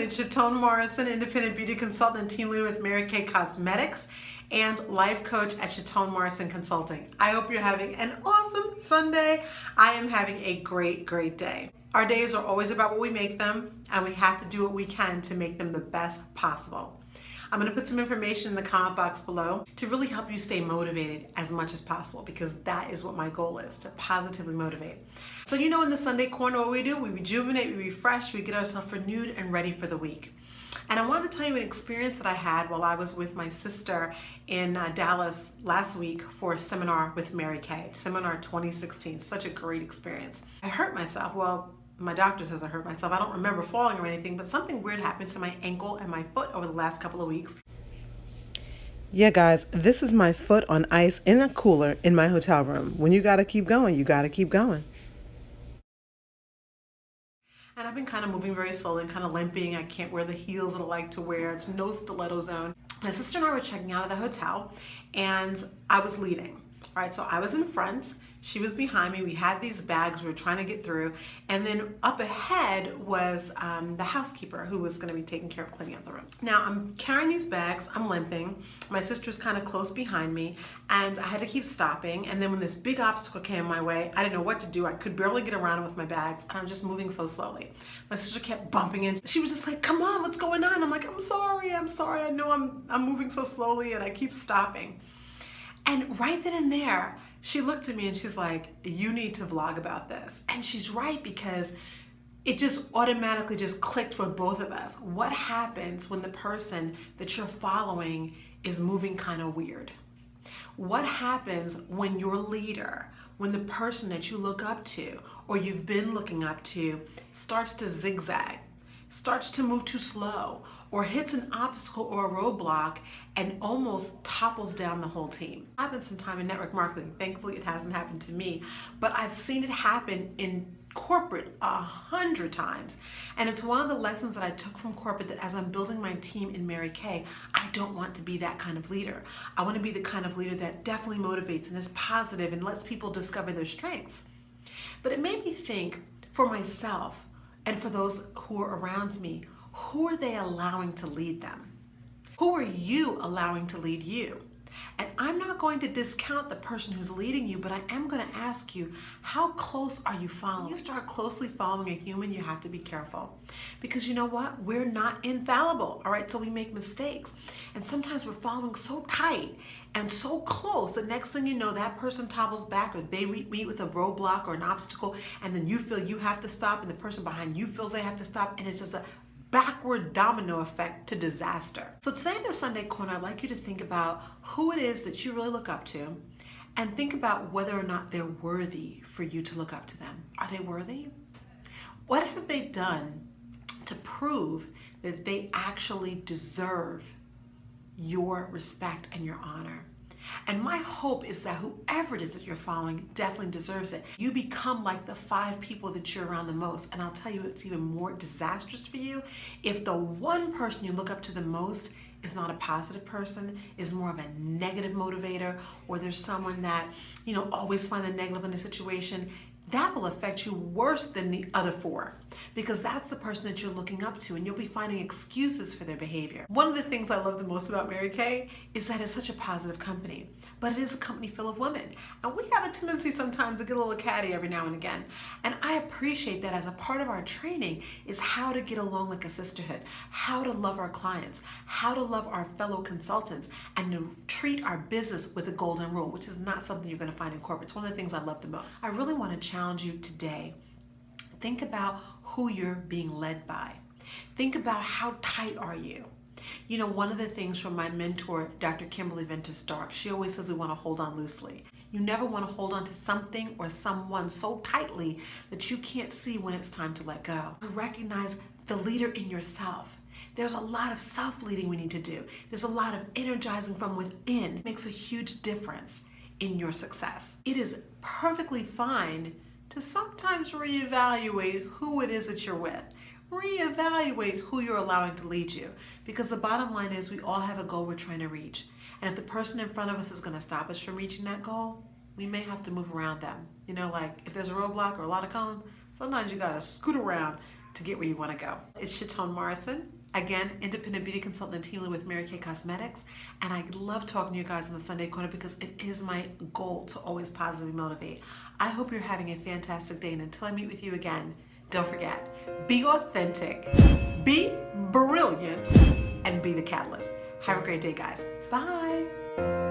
it's Chatonemorrison, independent beauty consultant and team leader with Mary Kay Cosmetics and life coach at Chatonemorrison Consulting. I hope you're having an awesome Sunday. I am having a great day. Our days are always about what we make them, and we have to do what we can to make them the best possible. I'm going to put some information in the comment box below to really help you stay motivated as much as possible, because that is what my goal is, to positively motivate. So in the Sunday corner, what we do, we rejuvenate, we refresh, we get ourselves renewed and ready for the week. And I wanted to tell you an experience that I had while I was with my sister in Dallas last week for a seminar with Mary Kay, Seminar 2016. Such a great experience. I hurt myself. Well, my doctor says I hurt myself. I don't remember falling or anything, but something weird happened to my ankle and my foot over the last couple of weeks. Yeah, guys, this is my foot on ice in a cooler in my hotel room. When you gotta keep going, you gotta keep going. And I've been kind of moving very slowly and kind of limping. I can't wear the heels that I like to wear. It's no stiletto zone. My sister and I were checking out of the hotel, and I was leading. All right, so I was in front, she was behind me. We had these bags we were trying to get through, and then up ahead was the housekeeper who was going to be taking care of cleaning up the rooms. Now I'm carrying these bags, I'm limping, my sister's kind of close behind me, and I had to keep stopping. And then when this big obstacle came my way, I didn't know what to do. I could barely get around with my bags, and I'm just moving so slowly. My sister kept bumping in. She was just like, "Come on, what's going on?" I'm like, I'm sorry, I know I'm moving so slowly," and I keep stopping. And right then and there, she looked at me and she's like, "You need to vlog about this." And she's right, because it just automatically just clicked for both of us. What happens when the person that you're following is moving kind of weird? What happens when your leader, when the person that you look up to or you've been looking up to starts to zigzag, starts to move too slow, or hits an obstacle or a roadblock and almost topples down the whole team? It happened sometime in network marketing. Thankfully, it hasn't happened to me, but I've seen it happen in corporate 100 times. And it's one of the lessons that I took from corporate, that as I'm building my team in Mary Kay, I don't want to be that kind of leader. I want to be the kind of leader that definitely motivates and is positive and lets people discover their strengths. But it made me think, for myself and for those who are around me, who are they allowing to lead them? Who are you allowing to lead you? And I'm not going to discount the person who's leading you, but I am going to ask you, how close are you following? When you start closely following a human, you have to be careful, because you know what? We're not infallible, all right? So we make mistakes. And sometimes we're following so tight and so close, the next thing you know, that person topples back, or they meet with a roadblock or an obstacle, and then you feel you have to stop, and the person behind you feels they have to stop, and it's just a backward domino effect to disaster. So today in the Sunday corner, I'd like you to think about who it is that you really look up to, and think about whether or not they're worthy for you to look up to them. Are they worthy? What have they done to prove that they actually deserve your respect and your honor? And my hope is that whoever it is that you're following definitely deserves it. You become like the 5 people that you're around the most. And I'll tell you, it's even more disastrous for you if the one person you look up to the most is not a positive person, is more of a negative motivator, or there's someone that, always find the negative in the situation. That will affect you worse than the other 4, because that's the person that you're looking up to, and you'll be finding excuses for their behavior. One of the things I love the most about Mary Kay is that it's such a positive company, but it is a company full of women. And we have a tendency sometimes to get a little catty every now and again. And I appreciate that as a part of our training is how to get along like a sisterhood, how to love our clients, how to love our fellow consultants, and to treat our business with a golden rule, which is not something you're going to find in corporate. It's one of the things I love the most. I really want to challenge you today. Think about who you're being led by. Think about how tight are you. One of the things from my mentor, Dr. Kibble, Stark, she always says we want to hold on loosely. You never want to hold on to something or someone so tightly that you can't see when it's time to let go. Recognize the leader in yourself. There's a lot of self-leading we need to do. There's a lot of energizing from within. It makes a huge difference in your success. It is perfectly fine to sometimes reevaluate who it is that you're with. Reevaluate who you're allowing to lead you, because the bottom line is we all have a goal we're trying to reach. And if the person in front of us is going to stop us from reaching that goal, we may have to move around them. Like if there's a roadblock or a lot of cones, sometimes you got to scoot around to get where you want to go. It's Chatonemorrison, Again, independent beauty consultant and team leader with Mary Kay Cosmetics. And I love talking to you guys in the Sunday Corner because it is my goal to always positively motivate. I hope you're having a fantastic day. And until I meet with you again, don't forget, be authentic, be brilliant, and be the catalyst. Have a great day, guys. Bye.